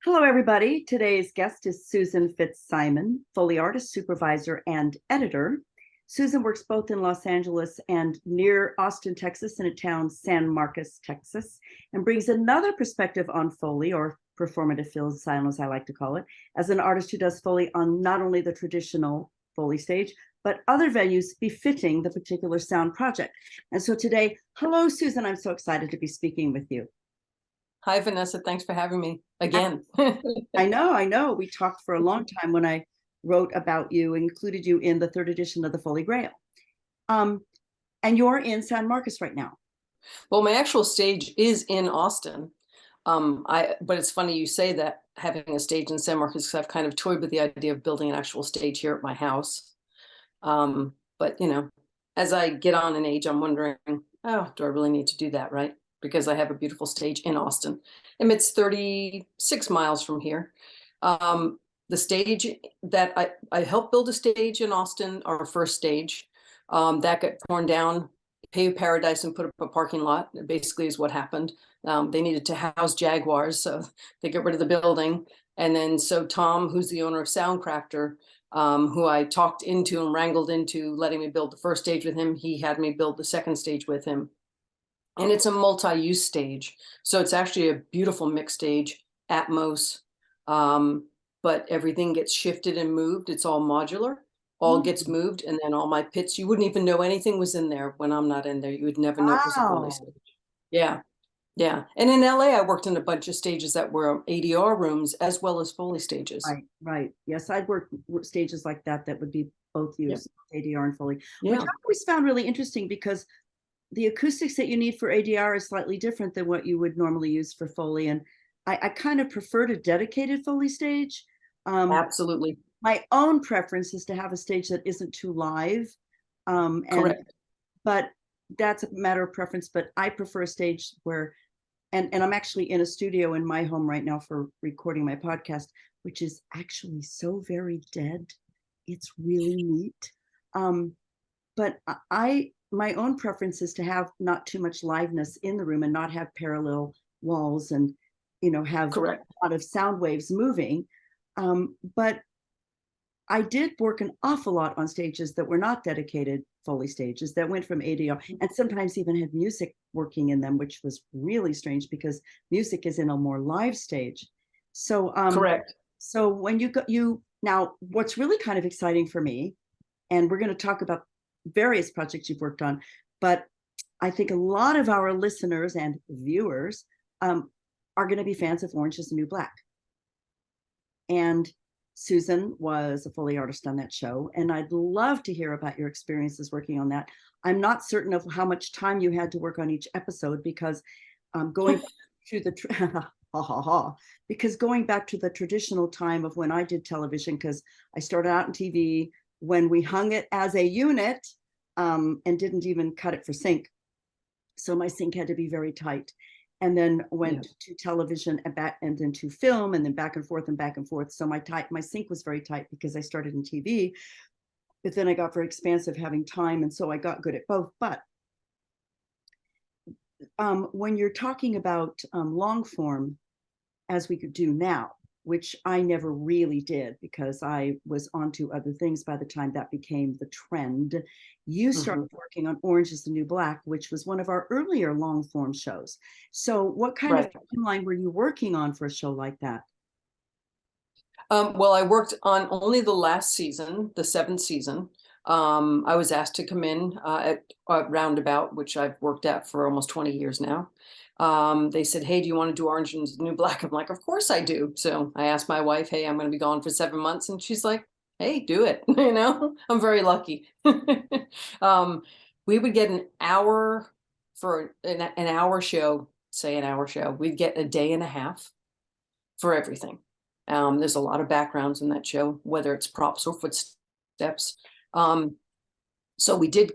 Hello, everybody. Today's guest is Susan Fitz-Simon, Foley Artist, Supervisor, and Editor. Susan works both in Los Angeles and near Austin, Texas, in a town, San Marcos, Texas, and brings another perspective on Foley, or performative field sound, as I like to call it, as an artist who does Foley on not only the traditional Foley stage, but other venues befitting the particular sound project. And so today, hello, Susan. I'm so excited to be speaking with you. Hi, Vanessa. Thanks for having me again. I know. We talked for a long time when I wrote about you, included you in the third edition of the Foley Grail. And you're in San Marcos right now. Well, my actual stage is in Austin. But it's funny you say that, having a stage in San Marcos, because I've kind of toyed with the idea of building an actual stage here at my house. But, as I get on in age, I'm wondering, oh, do I really need to do that, right? Because I have a beautiful stage in Austin, and it's 36 miles from here. The stage that I helped build a stage in Austin, our first stage, that got torn down, paved paradise, and put up a parking lot. It basically is what happened. They needed to house jaguars, so they get rid of the building. And then so Tom, who's the owner of Soundcrafter, who I talked into and wrangled into letting me build the first stage with him, he had me build the second stage with him. And it's a multi-use stage. So it's actually a beautiful mixed stage, Atmos, but everything gets shifted and moved. It's all modular, all gets moved. And then all my pits, you wouldn't even know anything was in there when I'm not in there. You would never know it was a Foley stage. Yeah. Yeah. And in LA, I worked in a bunch of stages that were ADR rooms as well as Foley stages. Right. Yes, I'd worked stages like that would be both used, ADR and Foley, which I always found really interesting because the acoustics that you need for ADR is slightly different than what you would normally use for Foley. And I kind of preferred a dedicated Foley stage. Absolutely. My own preference is to have a stage that isn't too live. Correct. But that's a matter of preference. But I prefer a stage where, and I'm actually in a studio in my home right now for recording my podcast, which is actually so very dead. It's really neat. But my own preference is to have not too much liveness in the room and not have parallel walls and, have Correct. a lot of sound waves moving. But I did work an awful lot on stages that were not dedicated Foley stages that went from ADR and sometimes even had music working in them, which was really strange because music is in a more live stage. So, correct. So when now, what's really kind of exciting for me, and we're going to talk about various projects you've worked on, but I think a lot of our listeners and viewers are going to be fans of Orange is the New Black. And Susan was a Foley artist on that show, and I'd love to hear about your experiences working on that. I'm not certain of how much time you had to work on each episode because going to the because going back to the traditional time of when I did television, because I started out in TV when we hung it as a unit and didn't even cut it for sync. So my sync had to be very tight. And then went to television and then to film and then back and forth and back and forth. So my sync was very tight because I started in TV, but then I got very expansive having time. And so I got good at both. But when you're talking about long form, as we could do now, which I never really did because I was onto other things by the time that became the trend. You started working on Orange is the New Black, which was one of our earlier long form shows. So what kind of timeline were you working on for a show like that? Well, I worked on only the last season, the 7th season. I was asked to come in at Roundabout, which I've worked at for almost 20 years now. They said, hey, do you want to do Orange is the New Black? I'm like, of course I do. So I asked my wife, hey, I'm going to be gone for 7 months. And she's like, hey, do it. I'm very lucky. We would get an hour for an hour show, say an hour show. We'd get a day and a half for everything. There's a lot of backgrounds in that show, whether it's props or footsteps. So we did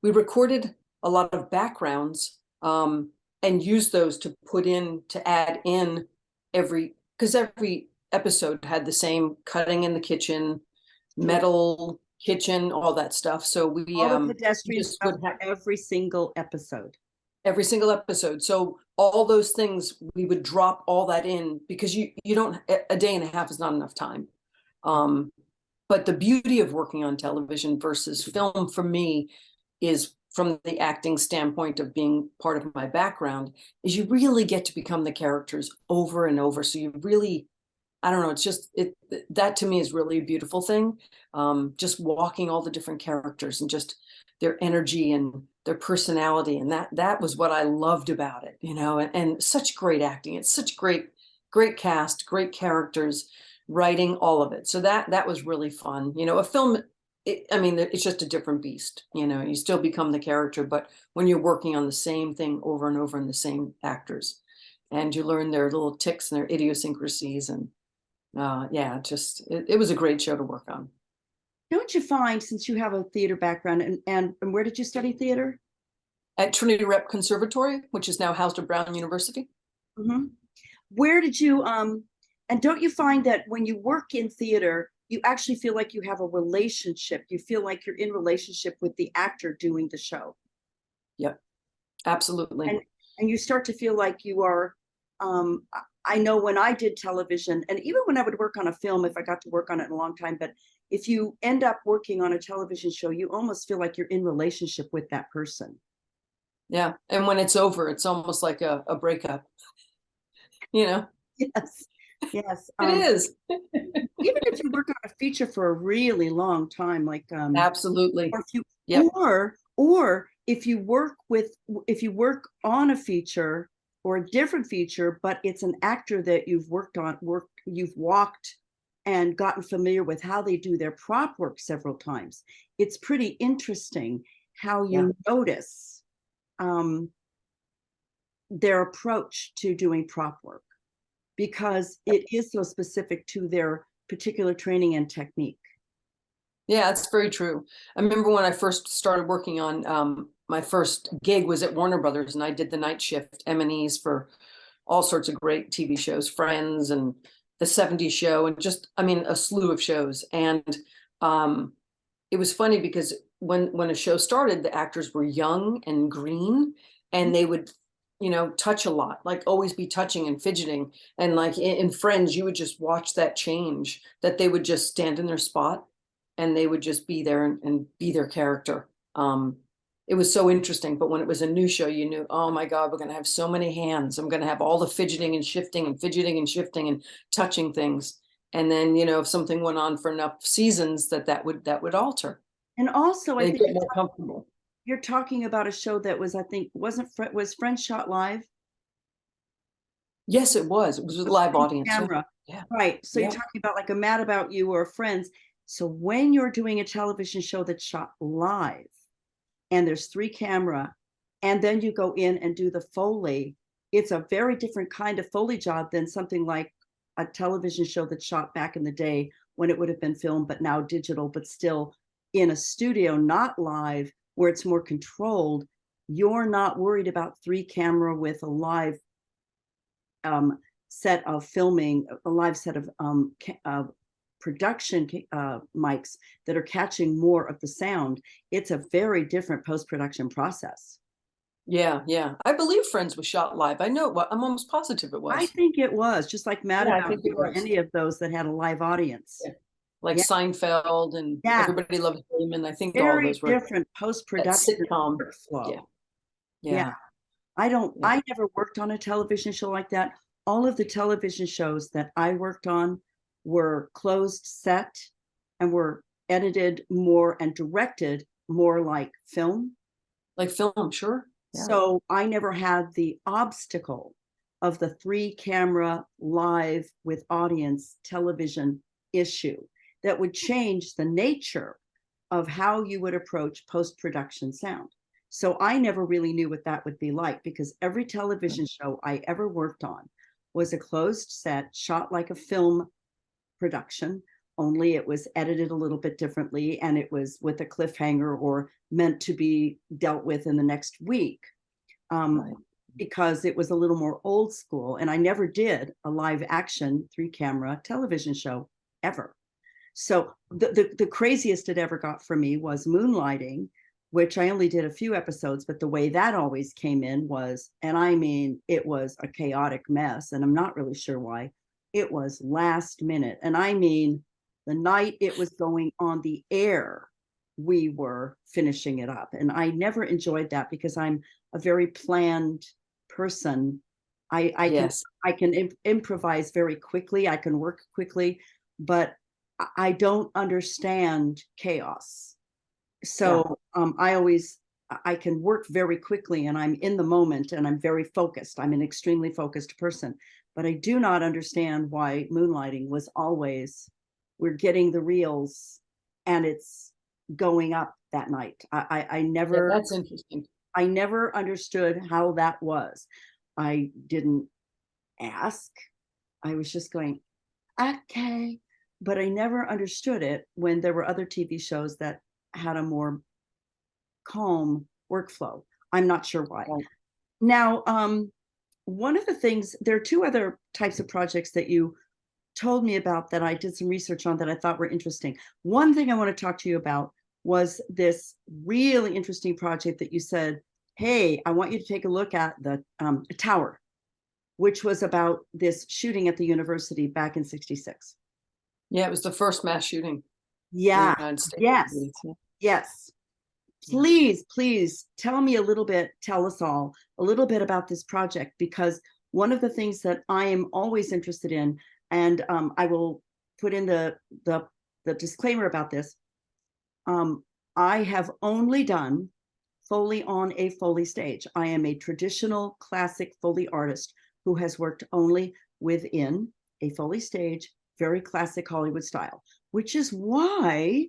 we recorded a lot of backgrounds and use those to add in because every episode had the same cutting in the kitchen, metal kitchen, all that stuff. So we all the pedestrian stuff for every single episode. every single episode. So all those things, we would drop all that in, because you don't, a day and a half is not enough time. But the beauty of working on television versus film for me is, from the acting standpoint of being part of my background, is you really get to become the characters over and over. So you really, I don't know, it's just, that to me is really a beautiful thing. Just walking all the different characters and just their energy and their personality. And that was what I loved about it, and such great acting. It's such great cast, great characters, writing, all of it. So that was really fun. A film, it's just a different beast. You still become the character, but when you're working on the same thing over and over, and the same actors, and you learn their little tics and their idiosyncrasies, and yeah, it was a great show to work on. Don't you find, since you have a theater background, and where did you study theater? At Trinity Rep Conservatory, which is now housed at Brown University. Mm-hmm. Where did you, and don't you find that when you work in theater, you actually feel like you have a relationship? You feel like you're in relationship with the actor doing the show. Yep, absolutely. And you start to feel like you are, I know when I did television, and even when I would work on a film, if I got to work on it in a long time, but if you end up working on a television show, you almost feel like you're in relationship with that person. Yeah, and when it's over, it's almost like a breakup. Yes, yes. It is. Even if you work on a feature for a really long time, like absolutely. or if you, yep. or if you work on a feature or a different feature, but it's an actor that you've walked and gotten familiar with how they do their prop work several times. It's pretty interesting how you notice their approach to doing prop work, because it is so specific to their particular training and technique. Yeah, it's very true. I remember when I first started working on my first gig was at Warner Brothers, and I did the night shift M&Es for all sorts of great TV shows, Friends and the 70s Show, and just, a slew of shows. And it was funny because when a show started, the actors were young and green, and they would, touch a lot, like always be touching and fidgeting. And like in Friends, you would just watch that change, that they would just stand in their spot and they would just be there and be their character. It was so interesting. But when it was a new show, you knew, oh my God, we're going to have so many hands. I'm going to have all the fidgeting and shifting and fidgeting and shifting and touching things. And then, if something went on for enough seasons, that would alter. And also, I think get more comfortable. You're talking about a show that was, I think, was Friends shot live? Yes, it was. It was a live audience. Camera. Yeah. Right. So you're talking about like a Mad About You or Friends. So when you're doing a television show that's shot live, and there's 3 camera, and then you go in and do the Foley, it's a very different kind of Foley job than something like a television show that's shot back in the day when it would have been filmed, but now digital, but still in a studio, not live, where it's more controlled. You're not worried about 3 camera with a live set of filming, a live set of production mics that are catching more of the sound. It's a very different post-production process. Yeah, yeah. I believe Friends was shot live. I know what, I'm almost positive it was. I think it was, just like Mad About You or any of those that had a live audience. Yeah. Like Seinfeld and Everybody Loves Raymond. I think all those were different post-production sitcom workflow. Yeah. I never worked on a television show like that. All of the television shows that I worked on were closed set and were edited more and directed more like film. Like film, sure. Yeah. So I never had the obstacle of the 3 camera live with audience television issue that would change the nature of how you would approach post-production sound. So I never really knew what that would be like, because every television show I ever worked on was a closed set, shot like a film production, only it was edited a little bit differently, and it was with a cliffhanger or meant to be dealt with in the next week, because it was a little more old school. And I never did a live action 3 camera television show ever. So the craziest it ever got for me was Moonlighting, which I only did a few episodes, but the way that always came in was, and I mean, it was a chaotic mess, and I'm not really sure why. It was last minute. And I mean, the night it was going on the air, we were finishing it up. And I never enjoyed that because I'm a very planned person. I can Yes. improvise very quickly. I can work quickly, but I don't understand chaos. Yeah. So I can work very quickly and I'm in the moment and I'm very focused. I'm an extremely focused person, but I do not understand why moonlighting was always, we're getting the reels and it's going up that night. Yeah, that's interesting. I never understood how that was. I didn't ask. I was just going, okay. But I never understood it when there were other TV shows that had a more calm workflow. I'm not sure why. Right. Now, one of the things, there are two other types of projects that you told me about that I did some research on that I thought were interesting. One thing I want to talk to you about was this really interesting project that you said, hey, I want you to take a look at the tower, which was about this shooting at the university back in 66. Yeah, it was the first mass shooting in the Yeah, United States. yes, Yeah. yes. Please tell me a little bit, tell us all a little bit about this project, because one of the things that I am always interested in, and I will put in the disclaimer about this. I have only done Foley on a Foley stage. I am a traditional classic Foley artist who has worked only within a Foley stage, very classic Hollywood style, which is why,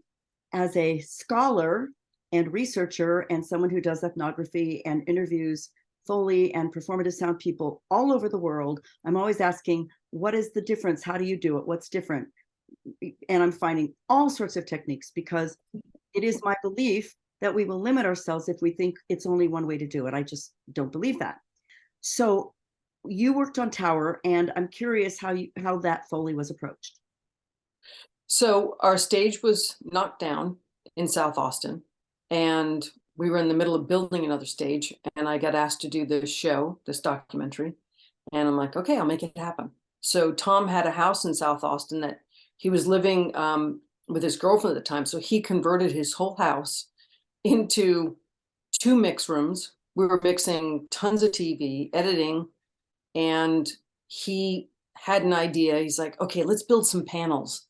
as a scholar and researcher and someone who does ethnography and interviews Foley and performative sound people all over the world, I'm always asking, what is the difference? How do you do it? What's different? And I'm finding all sorts of techniques because it is my belief that we will limit ourselves if we think it's only one way to do it. I just don't believe that. So you worked on Tower, and I'm curious how that Foley was approached. So our stage was knocked down in South Austin, and we were in the middle of building another stage, and I got asked to do this show, this documentary, and I'm like, okay, I'll make it happen. So Tom had a house in South Austin that he was living with his girlfriend at the time, so he converted his whole house into 2 mix rooms. We were mixing tons of TV, editing, and he had an idea. He's like, okay, let's build some panels.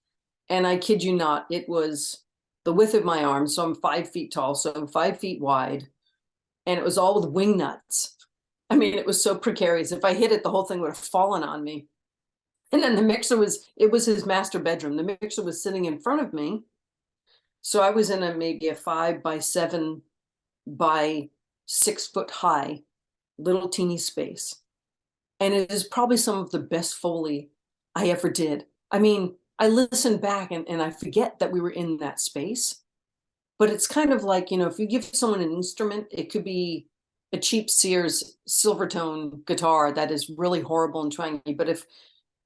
And I kid you not, it was the width of my arm. So I'm 5 feet tall, so 5 feet wide. And it was all with wing nuts. I mean, it was so precarious. If I hit it, the whole thing would have fallen on me. And then the mixer was, it was his master bedroom. The mixer was sitting in front of me. So I was in maybe a 5 by 7 by 6 foot high, little teeny space. And it is probably some of the best Foley I ever did. I mean, I listen back and I forget that we were in that space, but it's kind of like, if you give someone an instrument, it could be a cheap Sears Silvertone guitar that is really horrible and twangy, but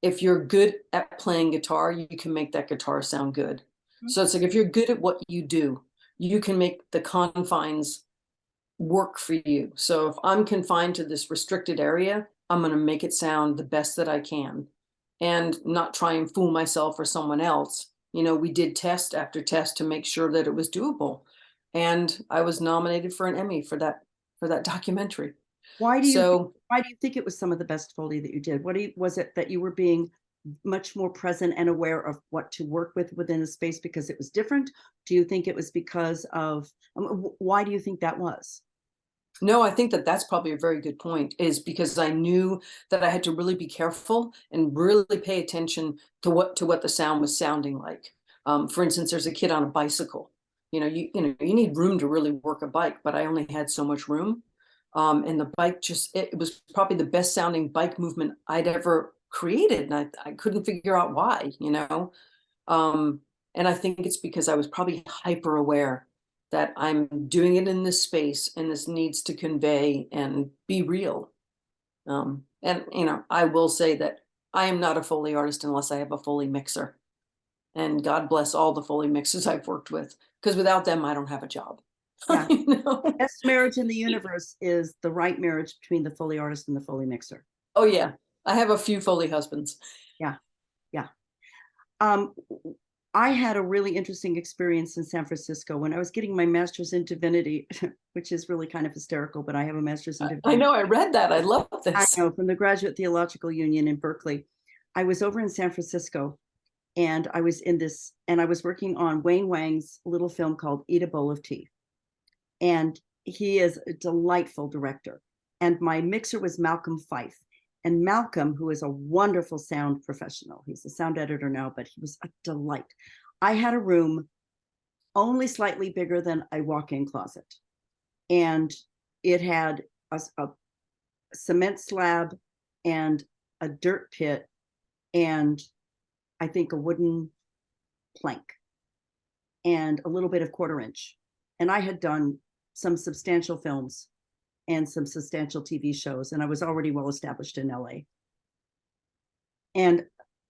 if you're good at playing guitar, you can make that guitar sound good. So it's like, if you're good at what you do, you can make the confines work for you. So if I'm confined to this restricted area, I'm going to make it sound the best that I can and not try and fool myself or someone else. We did test after test to make sure that it was doable. And I was nominated for an Emmy for that documentary. Why do you So why do you think it was some of the best Foley that you did? Was it that you were being much more present and aware of what to work with within a space because it was different? Do you think it was because of why do you think that was? no, I think that that's probably a very good point, is because I knew that I had to really be careful and really pay attention to what the sound was sounding like. For instance, there's a kid on a bicycle. You need room to really work a bike, but I only had so much room. And the bike it was probably the best sounding bike movement I'd ever created. And I couldn't figure out why. And I think it's because I was probably hyper aware that I'm doing it in this space and this needs to convey and be real. And I will say that I am not a Foley artist unless I have a Foley mixer. And God bless all the Foley mixers I've worked with, because without them, I don't have a job. Yeah. You know? Best marriage in the universe is the right marriage between the Foley artist and the Foley mixer. Oh yeah, I have a few Foley husbands. Yeah, yeah. Um, I had a really interesting experience in San Francisco when I was getting my master's in divinity, which is really kind of hysterical, but I have a master's in I divinity. know, I read that. I love I this. know, from the Graduate Theological Union in Berkeley. I was over in San Francisco and I was in this, and I was working on Wayne Wang's little film called Eat a Bowl of Tea. And he is a delightful director. And my mixer was Malcolm Fife. And Malcolm, who is a wonderful sound professional, he's a sound editor now, but he was a delight. I had a room only slightly bigger than a walk-in closet. And it had a cement slab and a dirt pit and I think a wooden plank and a little bit of 1/4 inch. And I had done some substantial films and some substantial TV shows, and I was already well established in LA. And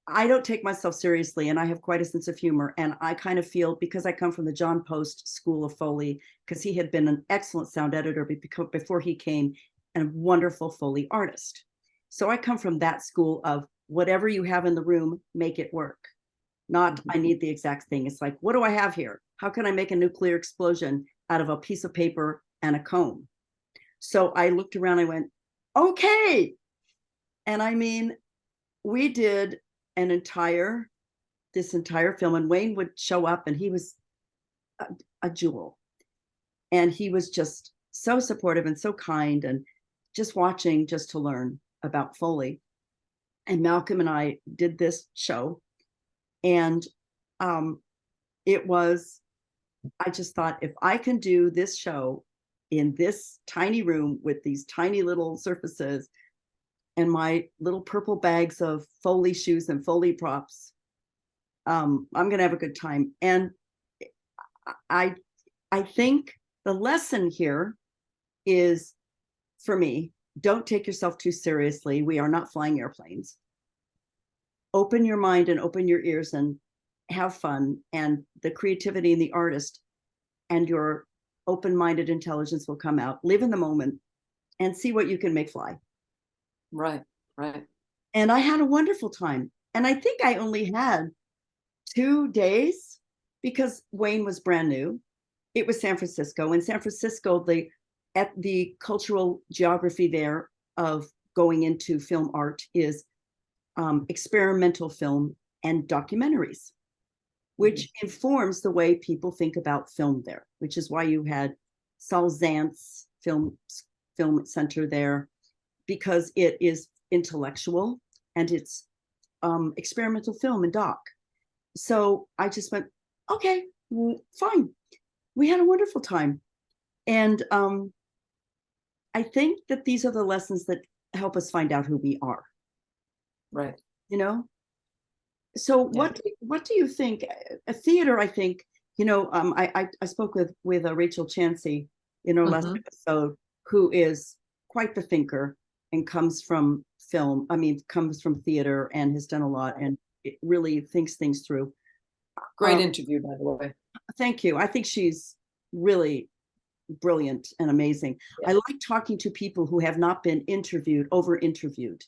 I don't take myself seriously, and I have quite a sense of humor. And I kind of feel, because I come from the John Post School of Foley, because he had been an excellent sound editor before he came, and a wonderful Foley artist. So I come from that school of whatever you have in the room, make it work. Not, I need the exact thing. It's like, what do I have here? How can I make a nuclear explosion out of a piece of paper and a comb? So I looked around, I went, okay. And I mean, we did this entire film, and Wayne would show up and he was a jewel. And he was just so supportive and so kind, and just watching just to learn about Foley. And Malcolm and I did this show. And it was, I just thought, if I can do this show in this tiny room with these tiny little surfaces and my little purple bags of Foley shoes and Foley props, I'm going to have a good time. And I think the lesson here is, for me, don't take yourself too seriously. We are not flying airplanes. Open your mind and open your ears and have fun, and the creativity in the artist and your open-minded intelligence will come out. Live in the moment and see what you can make fly. Right, right. And I had a wonderful time. And I think I only had 2 days because Wayne was brand new. It was San Francisco. In San Francisco, the cultural geography there of going into film art is experimental film and documentaries, which informs the way people think about film there, which is why you had Saul Zant's film center there, because it is intellectual and it's experimental film and doc. So I just went, okay, fine. We had a wonderful time. And I think that these are the lessons that help us find out who we are. Right. You know? So Yeah. what do you think? A theater, I think, I spoke with Rachel Chansey in our last episode, who is quite the thinker and comes from comes from theater and has done a lot and it really thinks things through. Great interview, by the way. Thank you. I think she's really brilliant and amazing. Yeah. I like talking to people who have not been over-interviewed,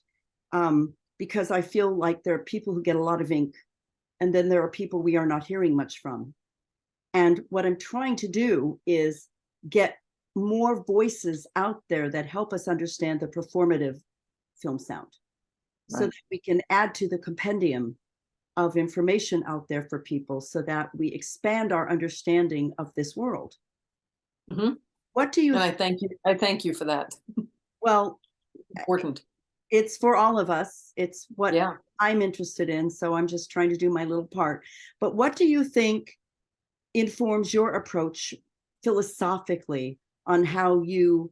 because I feel like there are people who get a lot of ink, and then there are people we are not hearing much from. And what I'm trying to do is get more voices out there that help us understand the performative film sound, right, so that we can add to the compendium of information out there for people so that we expand our understanding of this world. Mm-hmm. What do you? And I thank you for that. Well, important. It's for all of us. It's what I'm interested in. So I'm just trying to do my little part. But what do you think informs your approach philosophically on how you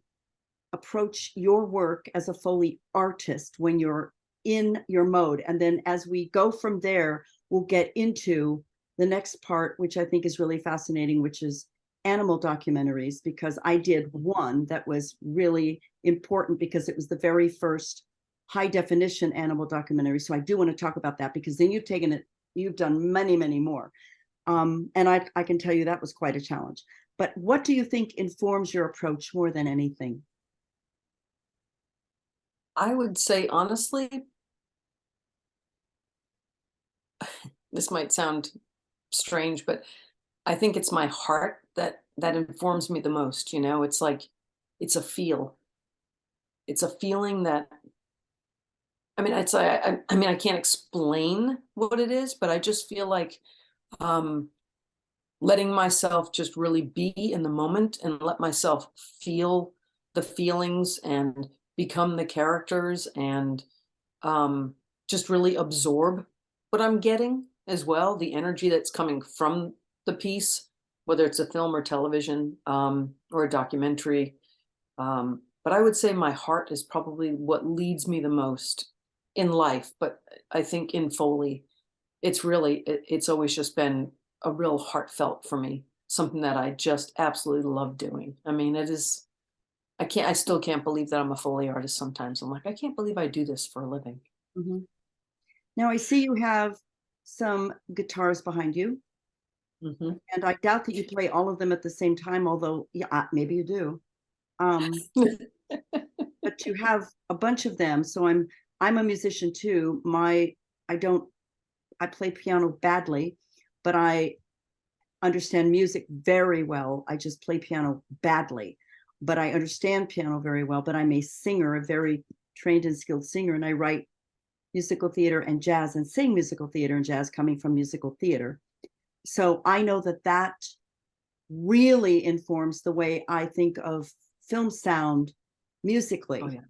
approach your work as a Foley artist when you're in your mode? And then as we go from there, we'll get into the next part, which I think is really fascinating, which is animal documentaries, because I did one that was really important because it was the very first high definition animal documentary. So I do want to talk about that, because then you've done many, many more. And I can tell you that was quite a challenge. But what do you think informs your approach more than anything? I would say, honestly, this might sound strange, but I think it's my heart that informs me the most, you know? It's like it's a feel. It's a feeling that I mean, it's I mean, I can't explain what it is, but I just feel like um letting myself just really be in the moment and let myself feel the feelings and become the characters and um, just really absorb what I'm getting as well, the energy that's coming from the piece, whether it's a film or television or a documentary. But I would say my heart is probably what leads me the most in life. But I think in Foley, it's always just been a real heartfelt for me, something that I just absolutely love doing. I mean, I still can't believe that I'm a Foley artist sometimes. I'm like, I can't believe I do this for a living. Mhm. Now I see you have some guitars behind you, Mhm. and I doubt that you play all of them at the same time, although yeah, maybe you do. Um, but you have a bunch of them. So I'm a musician too. I don't I play piano badly, but I understand music very well. I just play piano badly, but I understand piano very well. But I'm a singer, a very trained and skilled singer, and I write musical theater and jazz and sing musical theater and jazz coming from musical theater. So I know that that really informs the way I think of film sound Oh musically. yeah.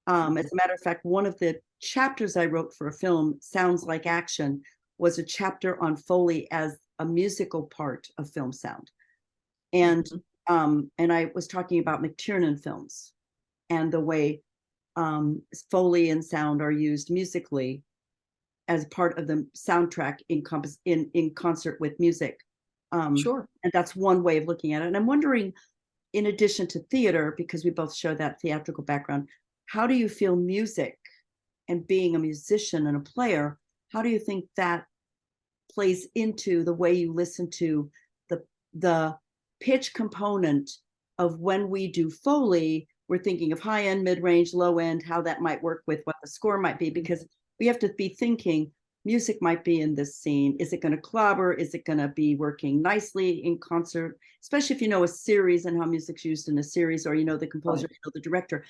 As a matter of fact, one of the chapters I wrote for a film, Sounds Like Action, was a chapter on Foley as a musical part of film sound. And Mhm. and I was talking about McTiernan films and the way Foley and sound are used musically as part of the soundtrack in concert with music. Sure. And that's one way of looking at it. And I'm wondering, in addition to theater, because we both show that theatrical background, how do you feel music and being a musician and a player? How do you think that plays into the way you listen to the the pitch component of when we do Foley? We're thinking of high end, mid range, low end, how that might work with what the score might be, because we have to be thinking music might be in this scene. Is it going to clobber? Is it going to be working nicely in concert? Especially if you know a series and how music's used in a series, or you know the composer, Right. you know the director.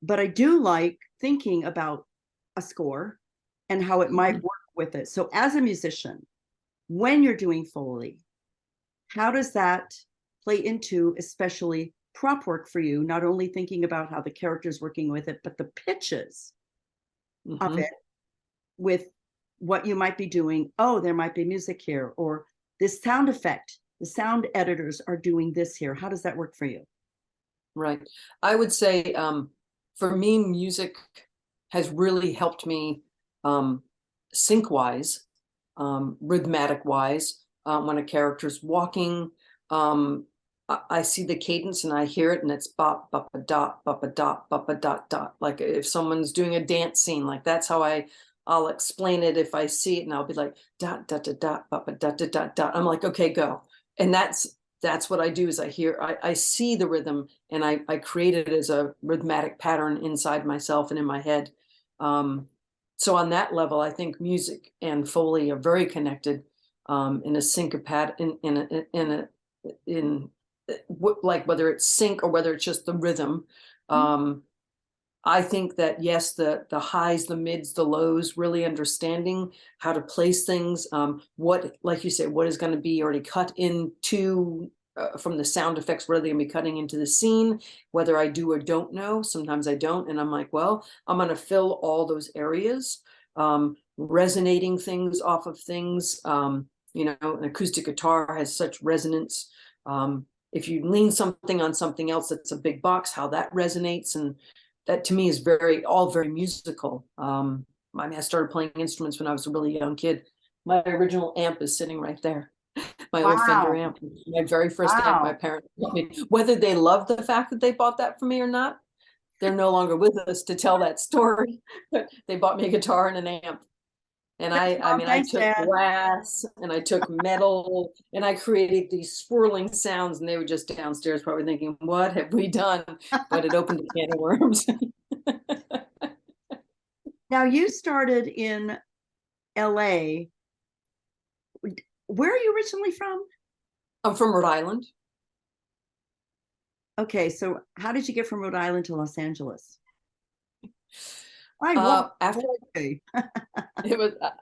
But I do like thinking about a score and how it might Mhm. work with it. So as a musician, when you're doing Foley, how does that play into especially prop work for you? Not only thinking about how the character's working with it, but the pitches of Mhm. it with what you might be doing. Oh, there might be music here, or this sound effect. The sound editors are doing this here. How does that work for you? Right. I would say for me, music has really helped me um, sync wise, rhythmatic wise. When a character's walking, I see the cadence and I hear it, and it's bop, bop, a dot, bop, a dot, bop, a dot, dot. Like if someone's doing a dance scene, like that's how I'll explain it if I see it, and I'll be like dot, dot, dot, dot, bop, a dot, dot, dot, dot. I'm like, okay, go. And that's what I do is I see the rhythm and I create it as a rhythmatic pattern inside myself and in my head. Um, so on that level, I think music and Foley are very connected in a syncopat in like whether it's sync or whether it's just the rhythm. Um, I think that yes, the highs, the mids, the lows, really understanding how to place things. What, like you said, what is going to be already cut into from the sound effects? What are they going to be cutting into the scene? Whether I do or don't know. Sometimes I don't, and I'm like, well, I'm going to fill all those areas, resonating things off of things. You know, an acoustic guitar has such resonance. If you lean something on something else that's a big box, how that resonates, and that to me is all very musical. I mean, I started playing instruments when I was a really young kid. My original amp is sitting right there. My old Fender Wow. amp, my very first amp my Wow. parents bought me. Whether they love the fact that they bought that for me or not, they're no longer with us to tell that story. But they bought me a guitar and an amp. And Thanks, I Mom. mean, I Thanks, took Dad. glass and I took metal and I created these swirling sounds, and they were just downstairs probably thinking, what have we done? But it opened a can of worms. Now you started in LA. Where are you originally from? I'm from Rhode Island. Okay, so how did you get from Rhode Island to Los Angeles? I walked After away.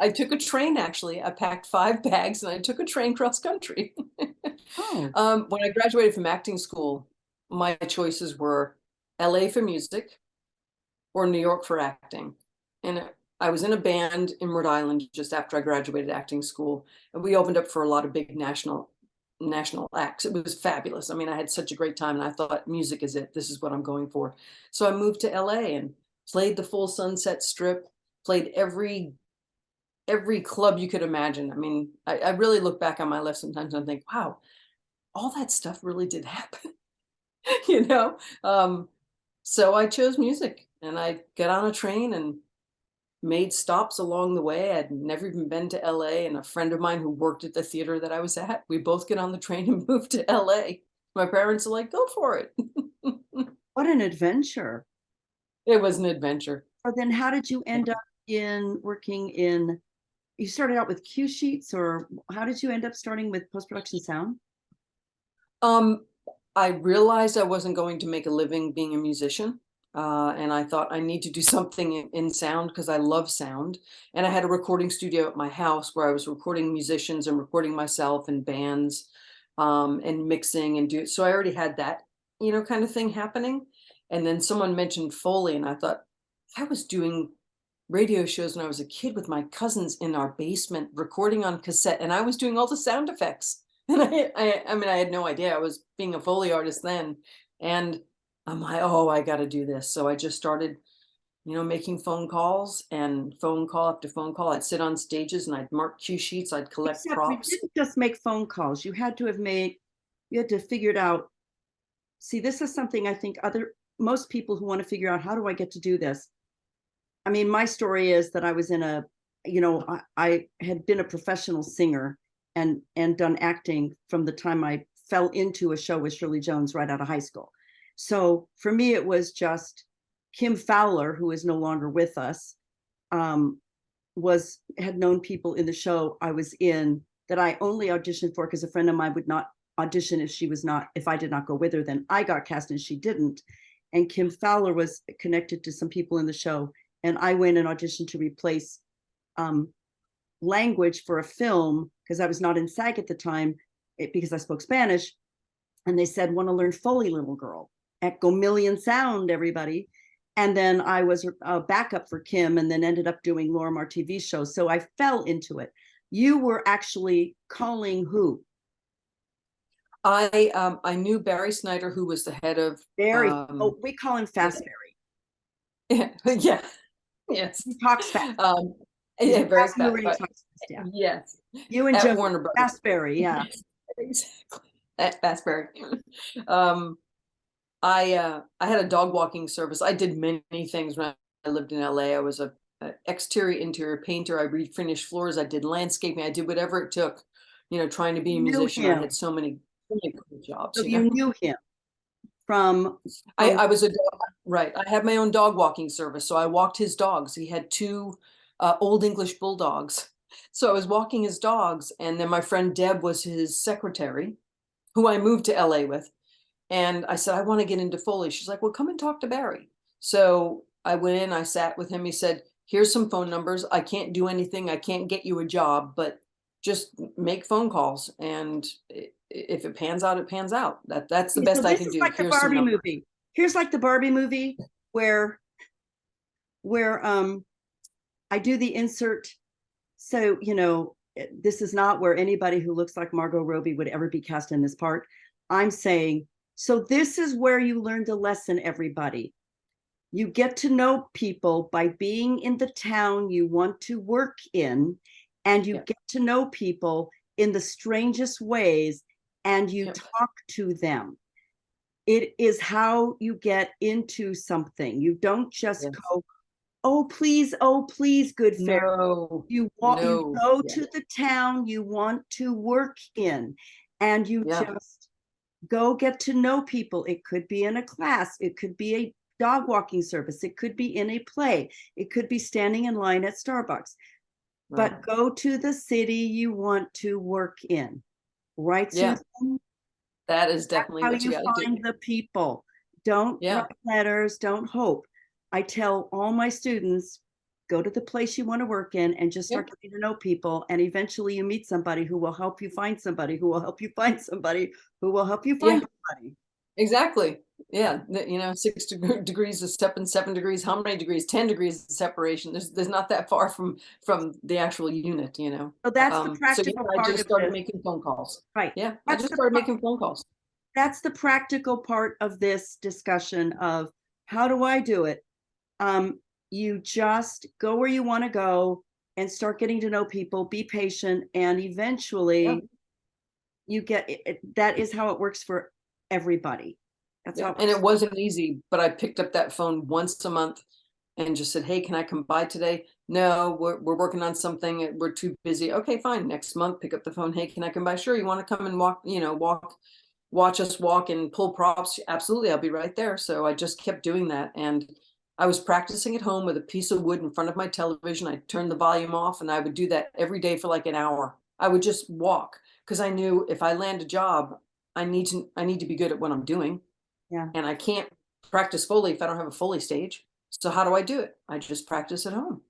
I took a train, actually. I packed 5 bags and I took a train cross country. Oh, When I graduated from acting school, my choices were LA for music or New York for acting. And I was in a band in Rhode Island just after I graduated acting school, and we opened up for a lot of big national acts. It was fabulous. I mean, I had such a great time, and I thought music is it. This is what I'm going for. So I moved to LA and played the full Sunset Strip, played every club you could imagine. I mean, I really look back on my life sometimes and think, wow, all that stuff really did happen, you know? So I chose music, and I got on a train and made stops along the way. I'd never even been to LA, and a friend of mine who worked at the theater that I was at, we both get on the train and move to LA. My parents are like, go for it. what an adventure. It was an adventure. So then how did you end up in working in, you started out with cue sheets, or how did you end up starting with post-production sound? Um, I realized I wasn't going to make a living being a musician. And I thought I need to do something in sound because I love sound. And I had a recording studio at my house where I was recording musicians and recording myself and bands, and mixing and do it. So I already had that, kind of thing happening. And then someone mentioned Foley, and I thought I was doing radio shows when I was a kid with my cousins in our basement recording on cassette, and I was doing all the sound effects. And I mean, I had no idea I was being a Foley artist then. And I'm like, oh, I got to do this. So I just started, making phone calls, and phone call after phone call. I'd sit on stages and I'd mark cue sheets. I'd collect Except you props. didn't just make phone calls. You had to figure it out. See, this is something I think most people who want to figure out, how do I get to do this? I mean, my story is that I was I had been a professional singer and done acting from the time I fell into a show with Shirley Jones right out of high school. So for me, it was just Kim Fowler, who is no longer with us, had known people in the show I was in that I only auditioned for because a friend of mine would not audition if I did not go with her. Then I got cast and she didn't. And Kim Fowler was connected to some people in the show, and I went and auditioned to replace language for a film because I was not in SAG at the time, because I spoke Spanish. And they said, want to learn Foley, little girl, at Go Million Sound, everybody. And then I was a backup for Kim, and then ended up doing Lorimar TV shows. So I fell into it. You were actually calling who? I knew Barry Snyder, who was the head of Barry. We call him Fast Barry. yeah, yes. He talks fast. Yeah, very Exactly who fast. he talks fast, yeah. Yes. You and At Joe, Warner Brothers. Fast Barry, yeah. Exactly. At Fast Barry. I had a dog walking service. I did many things when I lived in LA. I was a exterior interior painter. I refinished floors. I did landscaping. I did whatever it took, trying to be a You knew musician. I him. had so many cool jobs, So you knew him from I was a dog, right. I had my own dog walking service, so I walked his dogs. He had 2 Old English bulldogs. So I was walking his dogs, and then my friend Deb was his secretary, who I moved to LA with. And I said, I want to get into Foley. She's like, well, come and talk to Barry. So I went in, I sat with him. He said, here's some phone numbers. I can't do anything. I can't get you a job, but just make phone calls. And if it pans out, it pans out. That's the best so I this can is do. like the Here's some Barbie numbers. movie. Here's like the Barbie movie where I do the insert. So, this is not where anybody who looks like Margot Robbie would ever be cast in this part. I'm saying, so this is where you learn the lesson, everybody. You get to know people by being in the town you want to work in, and you get to know people in the strangest ways, and you talk to them. It is how you get into something. You don't just go oh, please, good fairy. No, You no. go Yeah, to the town you want to work in, and you yeah, just go get to know people. It could be in a class, it could be a dog walking service, it could be in a play, it could be standing in line at Starbucks. right. But go to the city you want to work in. Right, Yeah, Susan? that is definitely How what you you got to do. find the people. Don't Yeah, write letters, don't hope. I tell all my students, go to the place you want to work in and just yeah, start getting to know people. And eventually you meet somebody who will help you find somebody, who will help you find somebody, who will help you yeah, find somebody. exactly. Yeah, you know, degrees of step and 7 degrees. How many degrees? 10 degrees of separation. There's not that far from the actual unit. You know. So that's the So yeah, practical I part just of started this. making phone calls. Right. Yeah, I That's just the started making phone calls. that's the practical part of this discussion of how do I do it? You just go where you want to go and start getting to know people, be patient, and Yeah. eventually you get it. That is how it works for everybody. That's how Yeah, it and works. it wasn't easy, but I picked up that phone once a month and just said, "Hey, can I come by today?" "No, we're working on something, we're too busy." "Okay, fine, next month, pick up the phone, 'Hey, can I come by?'" "Sure, you wanna come and walk, you know, watch us walk and pull props?" "Absolutely, I'll be right there." So I just kept doing that, and I was practicing at home with a piece of wood in front of my television. I turned the volume off, and I would do that every day for, like, an hour. I would just walk because I knew if I land a job, I need to be good at what I'm doing. Yeah, And I can't practice Foley if I don't have a Foley stage. So how do I do it? I just practice at home.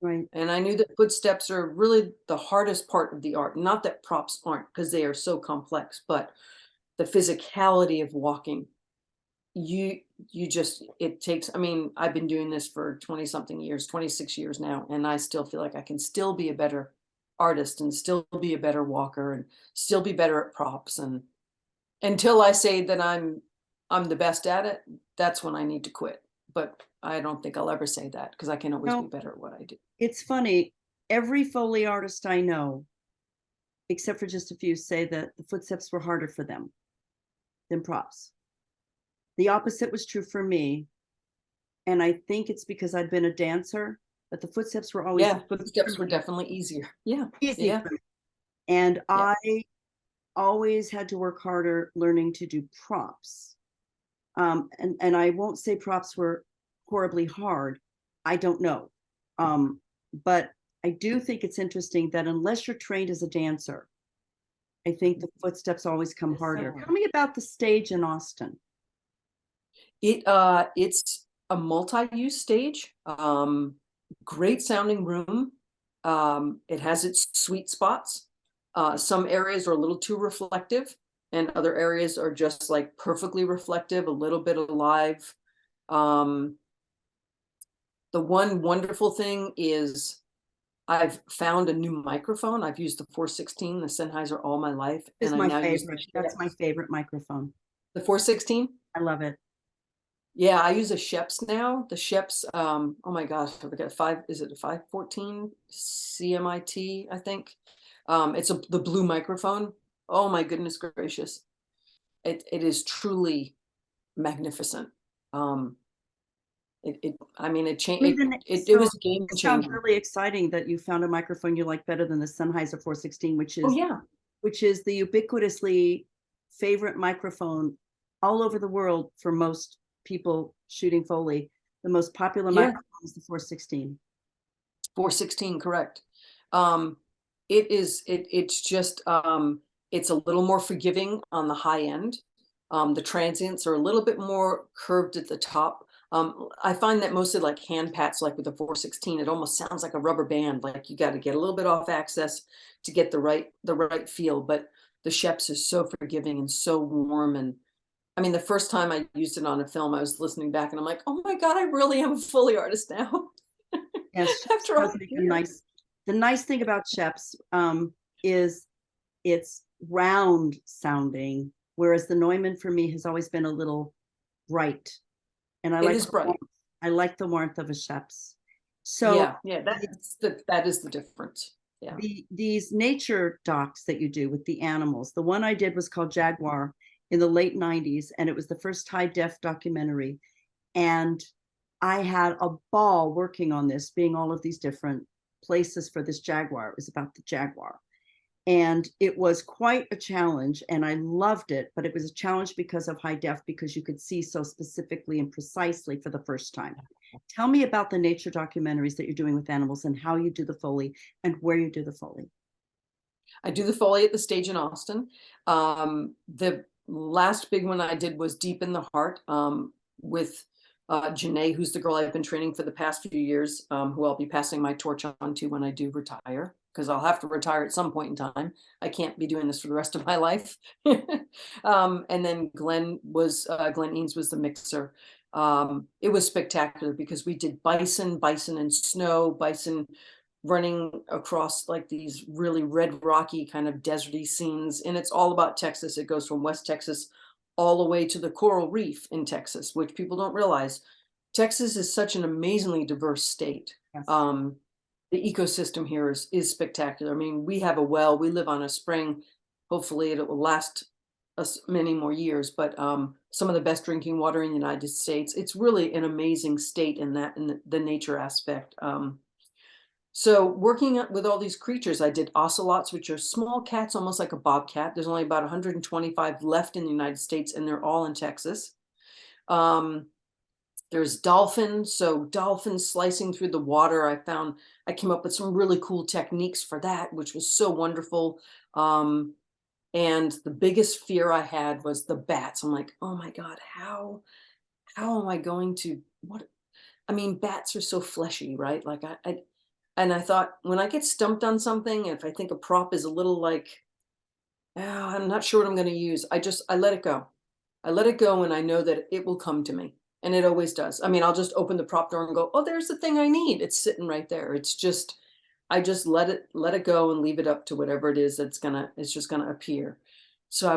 right. And I knew that footsteps are really the hardest part of the art. Not that props aren't, because they are so complex, but the physicality of walking. You you just it takes, I mean, I've been doing this for 20 something years, 26 years now, and I still feel like I can still be a better artist and still be a better walker and still be better at props, and until I say that I'm the best at it, that's when I need to quit. But I don't think I'll ever say that because I can always be No, better at what I do. it's funny. Every Foley artist I know, except for just a few, say that the footsteps were harder for them than props. The opposite was true for me. And I think it's because I'd been a dancer, but the footsteps were always Yeah, footsteps were definitely easier. Yeah, easy yeah, for me. And yeah. I always had to work harder learning to do props. And I won't say props were horribly hard. I don't know. But I do think it's interesting that unless you're trained as a dancer, I think the footsteps always come harder. Tell me about the stage in Austin. It's a multi-use stage, great sounding room. It has its sweet spots. Some areas are a little too reflective, and other areas are just like perfectly reflective, a little bit alive. Um, the one wonderful thing is I've found a new microphone. I've used the 416, the Sennheiser, all my life, Is and I my now use the favorite. That's my Sheps. favorite microphone. The 416? I love it. Yeah, I use a Sheps now. The Sheps, oh my gosh, I forget, is it a 514 CMIT, I think. It's the blue microphone. Oh my goodness gracious. It is truly magnificent. Um, I mean, I mean, it so was a game it sounds changer. really exciting that you found a microphone you like better than the Sennheiser 416, Oh yeah, which is the ubiquitously favorite microphone all over the world for most people shooting Foley. The most popular yeah. microphone is the 416. 416, correct. Um, it's just, it's a little more forgiving on the high end. The transients are a little bit more curved at the top. I find that mostly like hand pats, like with the 416, it almost sounds like a rubber band, like you got to get a little bit off axis to get the right feel. But the Sheps is so forgiving and so warm. And I mean, the first time I used it on a film, I was listening back and I'm like, oh my God, I really am a Foley artist now. Yes, Sheps After does all make a these years. nice. The nice thing about Sheps is it's round sounding, whereas the Neumann for me has always been a little bright, and It is bright. I like the warmth of a Sheps. So Yeah, yeah, that is the difference. Yeah. these nature docs that you do with the animals, the one I did was called Jaguar in the late 90s, and it was the first high def documentary. And I had a ball working on this, being all of these different places for this jaguar. It was about the jaguar. And it was quite a challenge, and I loved it, but it was a challenge because of high def, because you could see so specifically and precisely for the first time. Tell me about the nature documentaries that you're doing with animals and how you do the Foley and where you do the Foley. I do the Foley at the stage in Austin. The last big one I did was Deep in the Heart, with Janae, who's the girl I've been training for the past few years, who I'll be passing my torch on to when I do retire, because I'll have to retire at some point in time. I can't be doing this for the rest of my life. And then Glenn Eanes was the mixer. It was spectacular because we did bison and snow, bison running across like these really red rocky kind of deserty scenes, and it's all about Texas. It goes from West Texas all the way to the coral reef in Texas, which people don't realize. Texas is such an amazingly diverse state. Yes. The ecosystem here is spectacular. I mean, we have a well, we live on a spring. Hopefully it will last us many more years, but some of the best drinking water in the United States. It's really an amazing state in that, in the nature aspect. So working with all these creatures, I did ocelots, which are small cats, almost like a bobcat. There's only about 125 left in the United States, and they're all in Texas. There's dolphins, so dolphins slicing through the water. I came up with some really cool techniques for that, which was so wonderful. And the biggest fear I had was the bats. I'm like, oh my God, how am I going to, what? I mean, bats are so fleshy, right? Like and I thought, when I get stumped on something, if I think a prop is a little like, oh, I'm not sure what I'm going to use, I let it go. I let it go, and I know that it will come to me. And it always does. I mean, I'll just open the prop door and go, oh, there's the thing I need. It's sitting right there. I just let it go and leave it up to whatever it is it's just gonna appear. So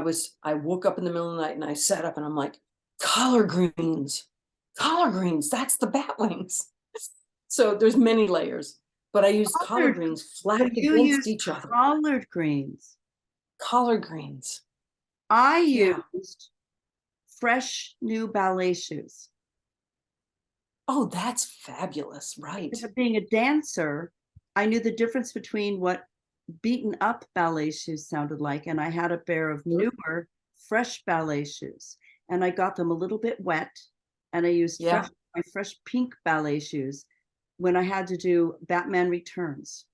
I woke up in the middle of the night and I sat up and I'm like, collard greens, that's the bat wings. So there's many layers. But I used collard greens flat So you against use each other. collard greens. Collard greens. I Yeah. used fresh new ballet shoes. Oh, that's fabulous. Right. Because of being a dancer, I knew the difference between what beaten up ballet shoes sounded like, and I had a pair of newer, fresh ballet shoes, and I got them a little bit wet, and I used Yeah. my fresh pink ballet shoes when I had to do Batman Returns,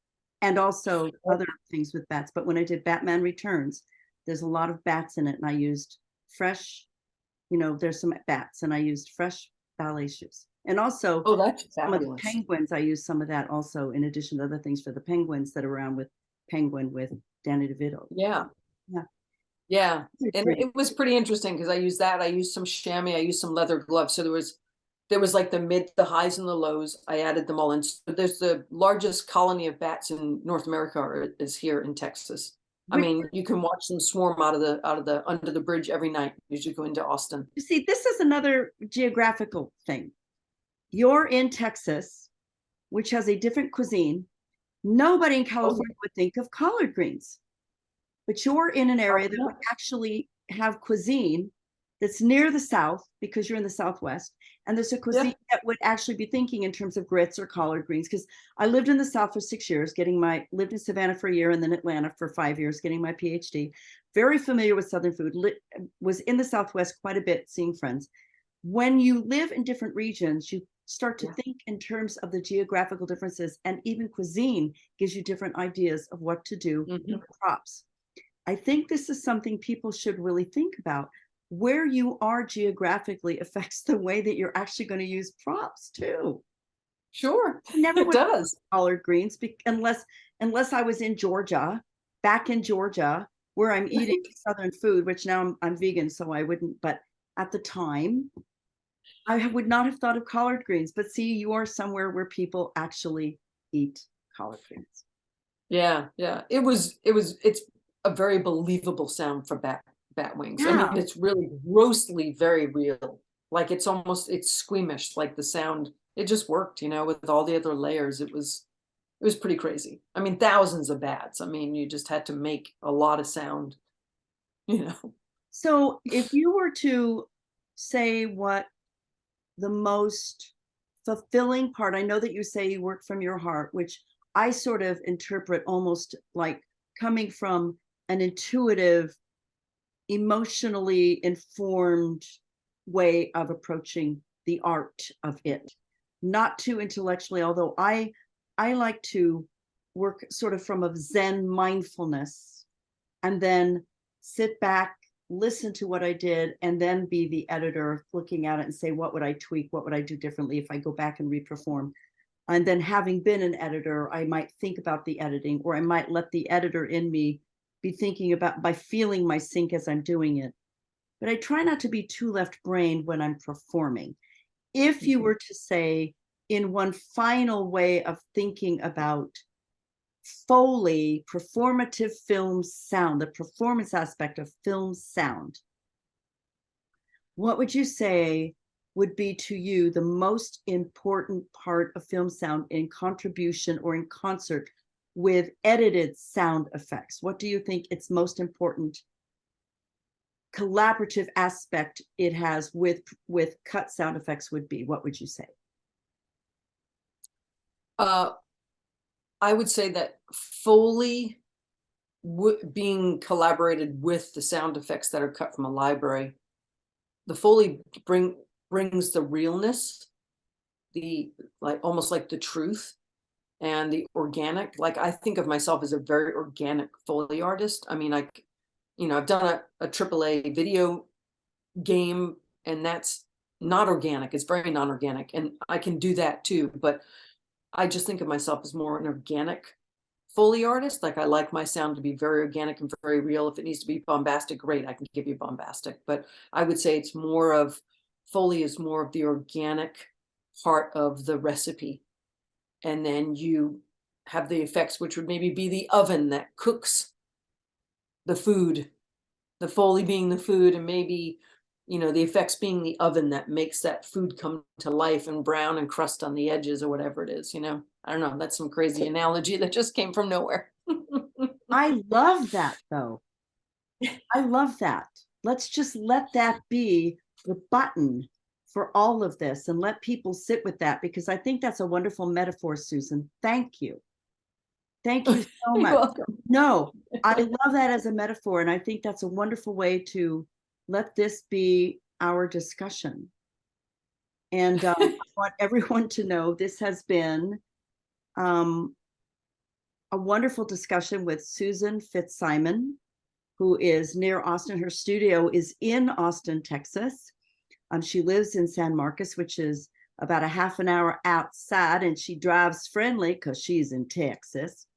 and also other things with bats. But when I did Batman Returns, there's a lot of bats in it, and I used fresh, there's some bats, and I used fresh ballet shoes. And also, Oh, that's some of the fabulous. penguins, I used some of that also, in addition to other things for the penguins that are around with Penguin with Danny DeVito. Yeah. Yeah. Yeah. And it was pretty interesting because I used that. I used some chamois. I used some leather gloves. So there was like the highs and the lows. I added them all in. So there's the largest colony of bats in North America is here in Texas. I mean, you can watch them swarm out of the under the bridge every night as you go into Austin. You see, this is another geographical thing. You're in Texas, which has a different cuisine. Nobody in California would think of collard greens, but you're in an area that would actually have cuisine that's near the South, because you're in the Southwest, and there's a cuisine that would actually be thinking in terms of grits or collard greens. Because I lived in the South for 6 years, lived in Savannah for a year, and then Atlanta for 5 years, getting my PhD. Very familiar with Southern food, was in the Southwest quite a bit, seeing friends. When you live in different regions, you start to think in terms of the geographical differences, and even cuisine gives you different ideas of what to do with crops. I think this is something people should really think about. Where you are geographically affects the way that you're actually going to use props too. Sure, Never it does. Collard greens unless I was in Georgia, back in Georgia, where I'm eating Southern food, which now I'm vegan, so I wouldn't. But at the time, I would not have thought of collard greens. But see, you are somewhere where people actually eat collard greens. Yeah, yeah. It's a very believable sound for bat wings. I mean, it's really grossly very real. Like it's squeamish, like the sound. It just worked, with all the other layers. It was pretty crazy. I mean, thousands of bats. I mean, you just had to make a lot of sound, So if you were to say what the most fulfilling part, I know that you say you work from your heart, which I sort of interpret almost like coming from an intuitive, emotionally informed way of approaching the art of it, not too intellectually, although I like to work sort of from a Zen mindfulness and then sit back, listen to what I did, and then be the editor looking at it and say, what would I tweak? What would I do differently if I go back and reperform? And then having been an editor, I might think about the editing, or I might let the editor in me be thinking about by feeling my sync as I'm doing it. But I try not to be too left-brained when I'm performing. If you were to say, in one final way of thinking about Foley, performative film sound, the performance aspect of film sound, what would you say would be to you the most important part of film sound in contribution or in concert with edited sound effects? What do you think its most important collaborative aspect it has with cut sound effects would be? What would you say? I would say that Foley being collaborated with the sound effects that are cut from a library, the Foley brings the realness, the almost like the truth and the organic. Like, I think of myself as a very organic Foley artist. I mean, I've done a AAA video game, and that's not organic. It's very non-organic, and I can do that too. But I just think of myself as more an organic Foley artist. Like, I like my sound to be very organic and very real. If it needs to be bombastic, great, I can give you bombastic. But I would say it's more of, Foley is more of the organic part of the recipe. And then you have the effects, which would maybe be the oven that cooks the food, the Foley being the food, and maybe, the effects being the oven that makes that food come to life and brown and crust on the edges or whatever it is, I don't know. That's some crazy analogy that just came from nowhere. I love that, though. I love that. Let's just let that be the button for all of this and let people sit with that, because I think that's a wonderful metaphor, Susan. Thank you. Thank you so You're much. welcome. No, I love that as a metaphor, and I think that's a wonderful way to let this be our discussion. And I want everyone to know this has been a wonderful discussion with Susan Fitz-Simon, who is near Austin. Her studio is in Austin, Texas. She lives in San Marcos, which is about a half an hour outside, and she drives friendly because she's in Texas.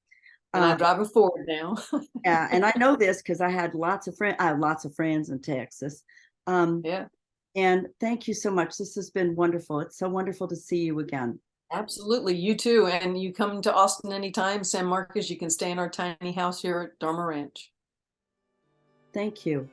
And I drive a Ford now. Yeah, and I know this because I had lots of friends. I have lots of friends in Texas. Yeah, And thank you so much. This has been wonderful. It's so wonderful to see you again. absolutely. You too. And you come to Austin anytime, San Marcos, you can stay in our tiny house here at Dharma Ranch. Thank you.